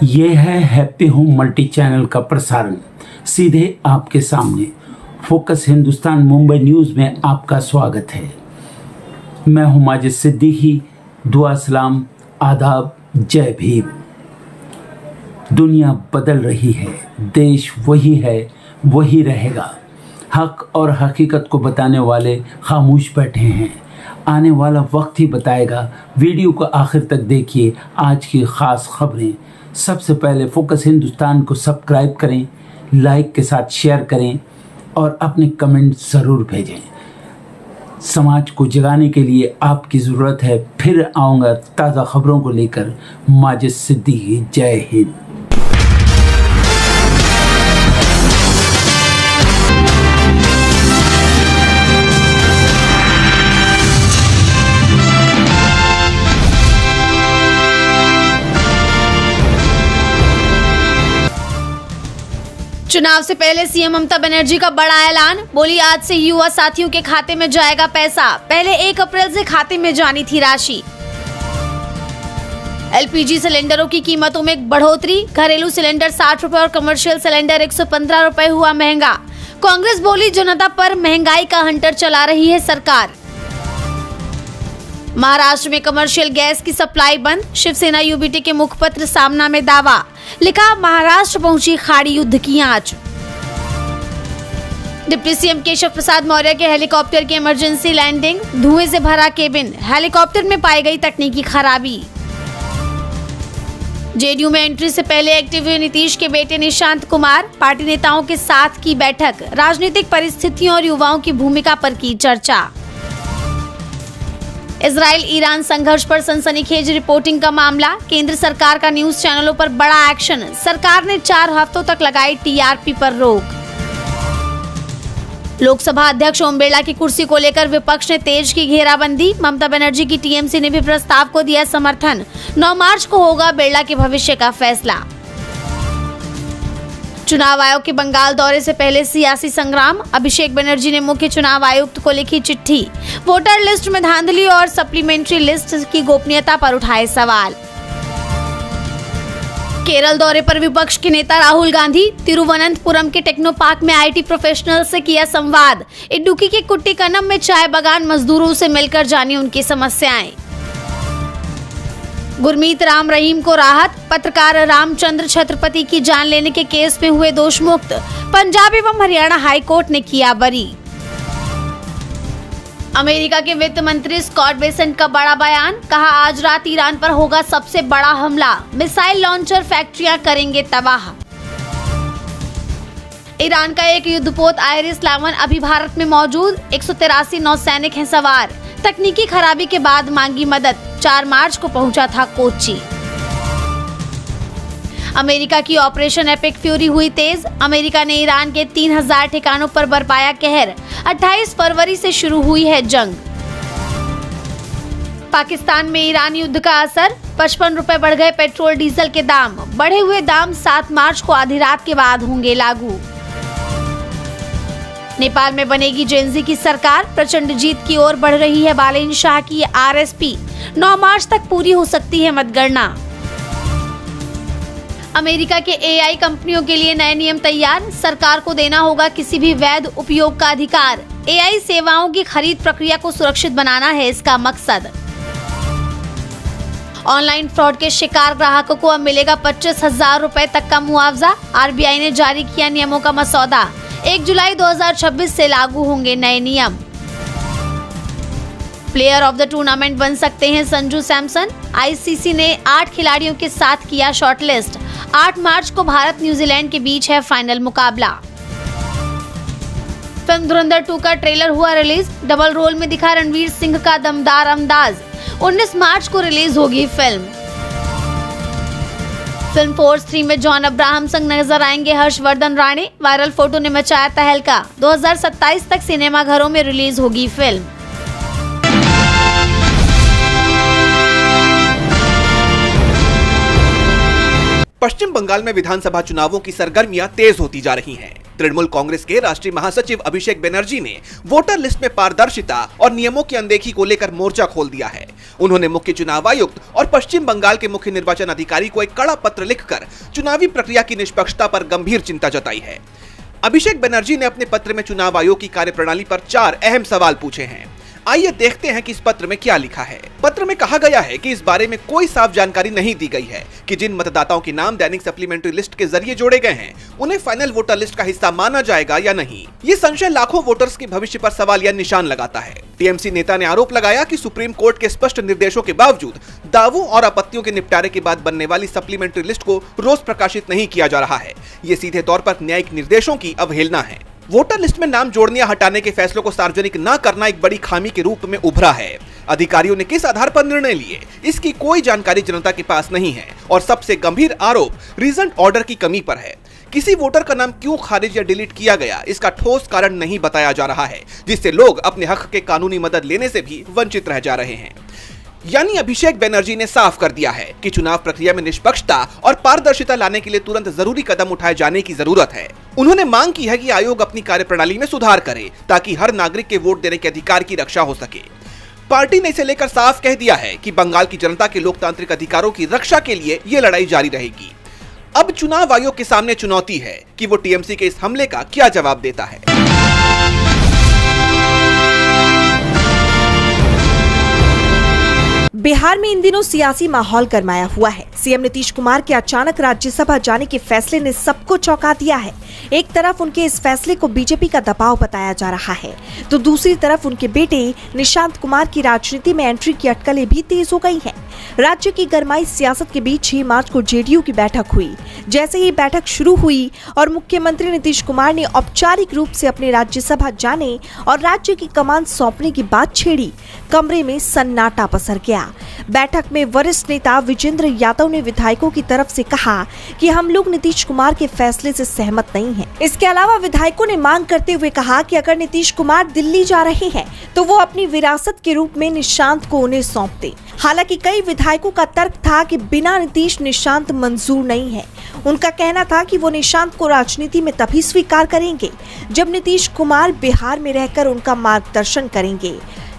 ये है happy home multi channel का प्रसारण सीधे आपके सामने। फोकस हिंदुस्तान मुंबई न्यूज़ में आपका स्वागत है। मैं हूं माजिद सिद्दीकी। दुआ सलाम, आदाब, जय भीम। दुनिया बदल रही है, देश वही है, वही रहेगा। हक और हकीकत को बताने वाले खामोश बैठे हैं। आने वाला वक्त ही बताएगा। वीडियो को आखिर तक देखिए। आज की ख़ास खबरें। सबसे पहले फोकस हिंदुस्तान को सब्सक्राइब करें, लाइक के साथ शेयर करें और अपने कमेंट ज़रूर भेजें। समाज को जगाने के लिए आपकी ज़रूरत है। फिर आऊँगा ताज़ा खबरों को लेकर। माजिद सिद्दीकी, जय हिंद। चुनाव से पहले सीएम ममता बनर्जी का बड़ा ऐलान। बोली, आज से युवा साथियों के खाते में जाएगा पैसा। पहले 1 अप्रैल से खाते में जानी थी राशि। एलपीजी सिलेंडरों की कीमतों में बढ़ोतरी। घरेलू सिलेंडर 60 रुपए और कमर्शियल सिलेंडर 115 रुपए हुआ महंगा। कांग्रेस बोली, जनता पर महंगाई का हंटर चला रही है सरकार। महाराष्ट्र में कमर्शियल गैस की सप्लाई बंद। शिवसेना यूबीटी के मुखपत्र सामना में दावा। लिखा, महाराष्ट्र पहुंची खाड़ी युद्ध की आंच। डिप्टी सीएम केशव प्रसाद मौर्य के हेलीकॉप्टर की इमरजेंसी लैंडिंग। धुएं से भरा केबिन। हेलीकॉप्टर में पाई गई तकनीकी खराबी। जेडीयू में एंट्री से पहले एक्टिव हुए नीतीश के बेटे निशांत कुमार। पार्टी नेताओं के साथ की बैठक। राजनीतिक परिस्थितियों और युवाओं की भूमिका पर की चर्चा। इजराइल ईरान संघर्ष पर सनसनीखेज रिपोर्टिंग का मामला। केंद्र सरकार का न्यूज चैनलों पर बड़ा एक्शन। सरकार ने 4 हफ्तों तक लगाई टीआरपी पर रोक। लोकसभा अध्यक्ष ओम बिरला की कुर्सी को लेकर विपक्ष ने तेज की घेराबंदी। ममता बनर्जी की टीएमसी ने भी प्रस्ताव को दिया समर्थन। 9 मार्च को होगा बिरला के भविष्य का फैसला। चुनाव आयोग के बंगाल दौरे से पहले सियासी संग्राम। अभिषेक बनर्जी ने मुख्य चुनाव आयुक्त को लिखी चिट्ठी। वोटर लिस्ट में धांधली और सप्लीमेंट्री लिस्ट की गोपनीयता पर उठाए सवाल। केरल दौरे पर विपक्ष के नेता Rahul Gandhi. Thiruvananthapuram K techno park में आईटी प्रोफेशनल से किया संवाद। इडुक्की के कुट्टिकनम में चाय बागान मजदूरों से मिलकर जानी उनकी समस्याएं। गुरमीत राम रहीम को राहत। पत्रकार रामचंद्र छत्रपति की जान लेने के केस में हुए दोषमुक्त। पंजाब एवं हरियाणा हाईकोर्ट ने किया बरी। अमेरिका के वित्त मंत्री स्कॉट बेसेंट का बड़ा बयान। कहा, आज रात ईरान पर होगा सबसे बड़ा हमला। मिसाइल लॉन्चर फैक्ट्रियां करेंगे तबाह। ईरान का एक युद्धपोत आयरिस 11 अभी भारत में मौजूद। 183 नौसैनिक हैं सवार। तकनीकी खराबी के बाद मांगी मदद। 4 मार्च को पहुंचा था कोच्चि। अमेरिका की ऑपरेशन एपिक फ्यूरी हुई तेज। अमेरिका ने ईरान के 3000 ठिकानों पर बरपाया कहर। 28 फरवरी से शुरू हुई है जंग। पाकिस्तान में ईरान युद्ध का असर। 55 रुपए बढ़ गए पेट्रोल डीजल के दाम। बढ़े हुए दाम 7 मार्च को आधी रात के बाद होंगे लागू। नेपाल में बनेगी जेएनजी की सरकार। प्रचंड जीत की ओर बढ़ रही है बालेन शाह की आरएसपी। 9 मार्च तक पूरी हो सकती है मतगणना। अमेरिका के एआई कंपनियों के लिए नए नियम तैयार। सरकार को देना होगा किसी भी वैध उपयोग का अधिकार। एआई सेवाओं की खरीद प्रक्रिया को सुरक्षित बनाना है इसका मकसद। ऑनलाइन फ्रॉड के शिकार ग्राहकों को अब मिलेगा 25,000 रुपए तक का मुआवजा। आरबीआई ने जारी किया नियमों का मसौदा। 1 जुलाई 2026 से लागू होंगे नए नियम। प्लेयर ऑफ द टूर्नामेंट बन सकते हैं संजू सैमसन। आईसीसी ने 8 खिलाड़ियों के साथ किया शॉर्टलिस्ट। 8 मार्च को भारत न्यूजीलैंड के बीच है फाइनल मुकाबला। फिल्म धुरंधर 2 का ट्रेलर हुआ रिलीज। डबल रोल में दिखा रणवीर सिंह का दमदार अंदाज। 19 मार्च को रिलीज होगी फिल्म। फिल्म फोर्स 3 में जॉन अब्राहम संग नजर आएंगे हर्षवर्धन राणे। वायरल फोटो ने मचाया तहलका। 2027 तक सिनेमाघरों में रिलीज होगी फिल्म। पश्चिम बंगाल में विधानसभा चुनावों की सरगर्मियां तेज होती जा रही हैं। तृणमूल कांग्रेस के राष्ट्रीय महासचिव अभिषेक बनर्जी ने वोटर लिस्ट में पारदर्शिता और नियमों की अनदेखी को लेकर मोर्चा खोल दिया है। उन्होंने मुख्य चुनाव आयुक्त और पश्चिम बंगाल के मुख्य निर्वाचन अधिकारी को एक कड़ा पत्र लिखकर चुनावी प्रक्रिया की निष्पक्षता पर गंभीर चिंता जताई है। अभिषेक बनर्जी ने अपने पत्र में चुनाव आयोग की कार्यप्रणाली पर 4 अहम सवाल पूछे हैं। आइए देखते हैं कि इस पत्र में क्या लिखा है। पत्र में कहा गया है कि इस बारे में कोई साफ जानकारी नहीं दी गई है कि जिन मतदाताओं के नाम दैनिक सप्लीमेंट्री लिस्ट के जरिए जोड़े गए हैं उन्हें फाइनल वोटर लिस्ट का हिस्सा माना जाएगा या नहीं। ये संशय लाखों वोटर्स के भविष्य पर सवाल या निशान लगाता है। टीएमसी नेता ने आरोप लगाया कि सुप्रीम कोर्ट के स्पष्ट निर्देशों के बावजूद दावों और आपत्तियों के निपटारे के बाद बनने वाली सप्लीमेंट्री लिस्ट को रोज प्रकाशित नहीं किया जा रहा है। ये सीधे तौर पर न्यायिक निर्देशों की अवहेलना है। वोटर लिस्ट में नाम जोड़ने या हटाने के फैसलों को सार्वजनिक न करना एक बड़ी खामी के रूप में उभरा है। अधिकारियों ने किस आधार पर निर्णय लिए, इसकी कोई जानकारी जनता के पास नहीं है और सबसे गंभीर आरोप रीजन ऑर्डर की कमी पर है। किसी वोटर का नाम क्यों खारिज या डिलीट किया गया, इसका ठोस कारण नहीं बताया जा रहा है, जिससे लोग अपने हक के कानूनी मदद लेने से भी वंचित रह जा रहे हैं। यानी अभिषेक बनर्जी ने साफ कर दिया है कि चुनाव प्रक्रिया में निष्पक्षता और पारदर्शिता लाने के लिए तुरंत जरूरी कदम उठाए जाने की जरूरत है। उन्होंने मांग की है कि आयोग अपनी कार्यप्रणाली में सुधार करे ताकि हर नागरिक के वोट देने के अधिकार की रक्षा हो सके। पार्टी ने इसे लेकर साफ कह दिया है कि बंगाल की जनता के लोकतांत्रिक अधिकारों की रक्षा के लिए ये लड़ाई जारी रहेगी। अब चुनाव आयोग के सामने चुनौती है कि वो टीएमसी के इस हमले का क्या जवाब देता है। बिहार में इन दिनों सियासी माहौल गरमाया हुआ है। सीएम नीतीश कुमार के अचानक राज्यसभा जाने के फैसले ने सबको चौंका दिया है। एक तरफ उनके इस फैसले को बीजेपी का दबाव बताया जा रहा है, तो दूसरी तरफ उनके बेटे निशांत कुमार की राजनीति में एंट्री की अटकलें भी तेज हो गई हैं। राज्य की गरमाई सियासत के बीच 6 मार्च को जेडीयू की बैठक हुई। जैसे ही बैठक शुरू हुई और मुख्यमंत्री नीतीश कुमार ने औपचारिक रूप से अपने राज्यसभा जाने और राज्य की कमान सौंपने की बात छेड़ी, कमरे में सन्नाटा पसर गया। बैठक में वरिष्ठ नेता विजेंद्र यादव ने विधायकों की तरफ से कहा कि हम लोग नीतीश कुमार के फैसले से सहमत नहीं हैं। इसके अलावा विधायकों ने मांग करते हुए कहा कि अगर नीतीश कुमार दिल्ली जा रहे हैं तो वो अपनी विरासत के रूप में निशांत को उन्हें सौंप दे। हालांकि कई विधायकों का तर्क था कि बिना नीतीश निशांत मंजूर नहीं है। उनका कहना था कि वो निशांत को राजनीति में तभी स्वीकार करेंगे जब नीतीश कुमार बिहार में रहकर उनका मार्गदर्शन करेंगे।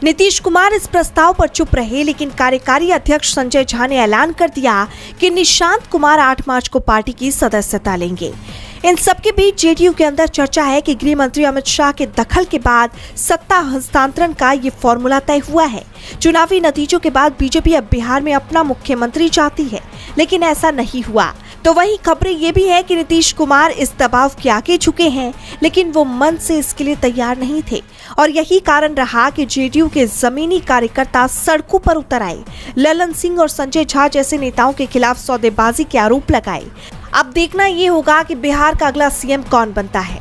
नीतीश कुमार इस प्रस्ताव पर चुप रहे, लेकिन कार्यकारी अध्यक्ष संजय झा ने ऐलान कर दिया कि निशांत कुमार 8 मार्च को पार्टी की सदस्यता लेंगे। इन सबके बीच जेडीयू के अंदर चर्चा है कि गृह मंत्री अमित शाह के दखल के बाद सत्ता हस्तांतरण का ये फॉर्मूला तय हुआ है। चुनावी नतीजों के बाद बीजेपी अब बिहार में अपना मुख्यमंत्री चाहती है, लेकिन ऐसा नहीं हुआ। तो वही खबरें ये भी है कि नीतीश कुमार इस दबाव के आगे झुके हैं, लेकिन वो मन से इसके लिए तैयार नहीं थे और यही कारण रहा कि जेडीयू के जमीनी कार्यकर्ता सड़कों पर उतर आए, ललन सिंह और संजय झा जैसे नेताओं के खिलाफ सौदेबाजी के आरोप लगाए। अब देखना ये होगा कि बिहार का अगला सीएम कौन बनता है।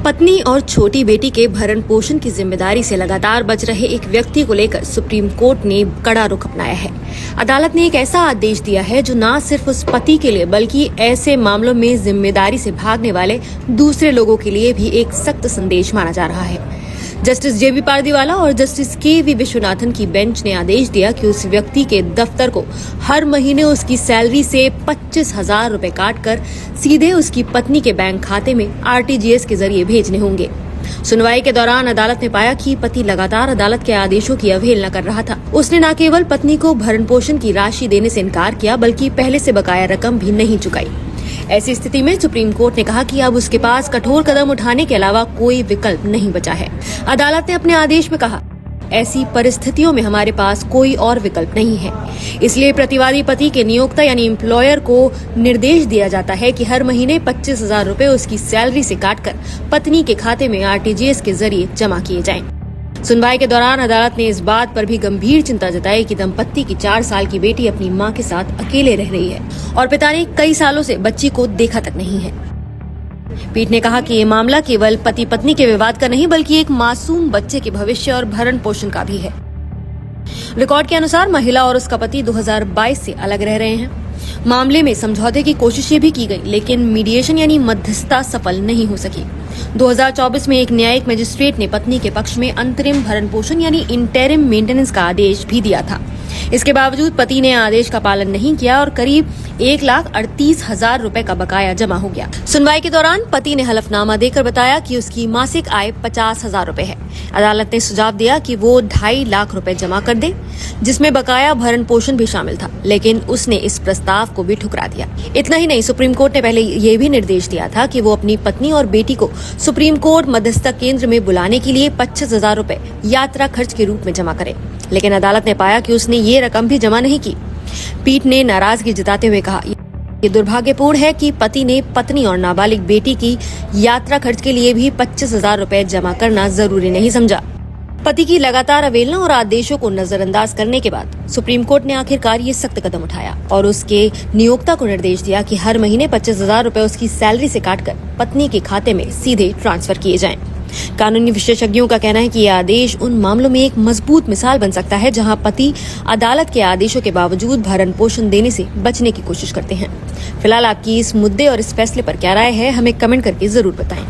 पत्नी और छोटी बेटी के भरण पोषण की जिम्मेदारी से लगातार बच रहे एक व्यक्ति को लेकर सुप्रीम कोर्ट ने कड़ा रुख अपनाया है। अदालत ने एक ऐसा आदेश दिया है जो न सिर्फ उस पति के लिए बल्कि ऐसे मामलों में जिम्मेदारी से भागने वाले दूसरे लोगों के लिए भी एक सख्त संदेश माना जा रहा है। जस्टिस जेबी पारदीवाला और जस्टिस केवी विश्वनाथन की बेंच ने आदेश दिया कि उस व्यक्ति के दफ्तर को हर महीने उसकी सैलरी से 25,000 रुपए काटकर सीधे उसकी पत्नी के बैंक खाते में आरटीजीएस के जरिए भेजने होंगे। सुनवाई के दौरान अदालत ने पाया कि पति लगातार अदालत के आदेशों की अवहेलना कर रहा था। उसने न केवल पत्नी को भरण पोषण की राशि देने से इनकार किया बल्कि पहले से बकाया रकम भी नहीं चुकाई। ऐसी स्थिति में सुप्रीम कोर्ट ने कहा कि अब उसके पास कठोर कदम उठाने के अलावा कोई विकल्प नहीं बचा है। अदालत ने अपने आदेश में कहा, ऐसी परिस्थितियों में हमारे पास कोई और विकल्प नहीं है, इसलिए प्रतिवादी पति के नियोक्ता यानी एम्प्लॉयर को निर्देश दिया जाता है कि हर महीने 25,000 रुपए उसकी सैलरी से काटकर पत्नी के खाते में आरटीजीएस के जरिए जमा किए जाएं। सुनवाई के दौरान अदालत ने इस बात पर भी गंभीर चिंता जताई कि दंपत्ति की 4 साल की बेटी अपनी मां के साथ अकेले रह रही है और पिता ने कई सालों से बच्ची को देखा तक नहीं है। पीठ ने कहा कि ये मामला केवल पति पत्नी के विवाद का नहीं बल्कि एक मासूम बच्चे के भविष्य और भरण पोषण का भी है। रिकॉर्ड के अनुसार महिला और उसका पति 2022 से अलग रह रहे हैं। मामले में समझौते की कोशिशें भी की गई, लेकिन मीडिएशन यानी मध्यस्थता सफल नहीं हो सकी। 2024 में एक न्यायिक मजिस्ट्रेट ने पत्नी के पक्ष में अंतरिम भरण पोषण यानी इंटरिम मेंटेनेंस का आदेश भी दिया था। इसके बावजूद पति ने आदेश का पालन नहीं किया और करीब 1,38,000 रुपए का बकाया जमा हो गया। सुनवाई के दौरान पति ने हलफनामा देकर बताया कि उसकी मासिक आय 50,000 रुपए है। अदालत ने सुझाव दिया कि वो 2.5 लाख रुपए जमा कर दे, जिसमें बकाया भरण पोषण भी शामिल था, लेकिन उसने इस प्रस्ताव को भी ठुकरा दिया। इतना ही नहीं, सुप्रीम कोर्ट ने पहले ये भी निर्देश दिया था कि वो अपनी पत्नी और बेटी को सुप्रीम कोर्ट मध्यस्थता केंद्र में बुलाने के लिए 25,000 रुपए यात्रा खर्च के रूप में जमा करे, लेकिन अदालत ने पाया कि उसने ये रकम भी जमा नहीं की। पीठ ने नाराजगी जताते हुए कहा, ये दुर्भाग्यपूर्ण है कि पति ने पत्नी और नाबालिग बेटी की यात्रा खर्च के लिए भी 25,000 रुपए जमा करना जरूरी नहीं समझा। पति की लगातार अवहेलना और आदेशों को नजरअंदाज करने के बाद सुप्रीम कोर्ट ने आखिरकार ये सख्त कदम उठाया और उसके नियोक्ता को निर्देश दिया कि हर महीने 25,000 रुपए उसकी सैलरी से काटकर पत्नी के खाते में सीधे ट्रांसफर किए जाएं। कानूनी विशेषज्ञों का कहना है कि यह आदेश उन मामलों में एक मजबूत मिसाल बन सकता है जहां पति अदालत के आदेशों के बावजूद भरण पोषण देने से बचने की कोशिश करते हैं। फिलहाल आपकी इस मुद्दे और इस फैसले पर क्या राय है, हमें कमेंट करके जरूर बताएं।